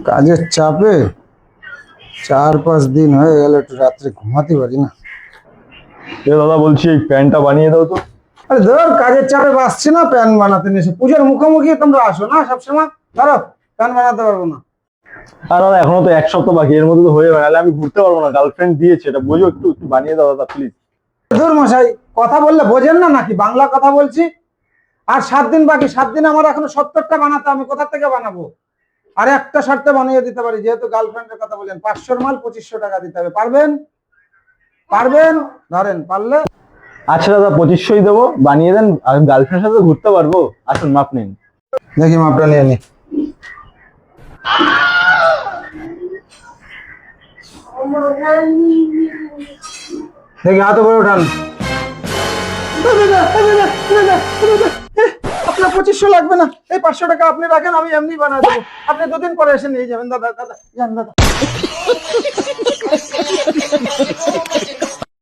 কাজের চাপে 4-5 দিন হয়ে গেল, একটু রাত্রে ঘুমাতে পারি না। দাদা বলছি এই প্যান্টটা বানিয়ে দাও তো। আরে ধর, কাজের চাপে বাসছি না প্যান বানাতে নিয়েছে। পুজোর মুখোমুখি তোমরা আসো না সবসময়। ধরো, প্যান বানাতে পারবো না। আর দাদা এখনো তো 1 সপ্তাহ বাকি, এর মধ্যে তো হয়ে যাবে, নাহলে আমি ঘুরতে পারবো না। গার্লফ্রেন্ড দিয়েছে, এটা বোঝো, একটু একটু বানিয়ে দাও দাদা প্লিজ। ধুর মশাই, কথা বললে বোঝেন না নাকি? বাংলা কথা বলছি। আর 7 দিন বাকি, 7 দিন আমার এখনো 70টা বানাতে, আমি কোথা থেকে বানাবো? আর একটা শর্তে বানিয়ে দিতে পারি, যেহেতু গার্লফ্রেন্ডের কথা বলেন। 500-র মাল 2500 টাকা দিতে হবে। পারবেন? পারবেন? ধরেন পারলে। আচ্ছা দাদা 2500ই দেবো, বানিয়ে দেন। আর গার্লফ্রেন্ডের সাথে ঘুরতে পারবো। আসুন মাপ নিন। দেখি মাপটা নিয়ে নি। দেখি হাত উপরে উঠান। আপনার 2500 লাগবে না, এই 500 টাকা আপনি রাখেন, আমি এমনি বানাই দেবো। আপনি 2 দিন পরে এসে নিয়ে যাবেন। দাদা দাদা যান দাদা।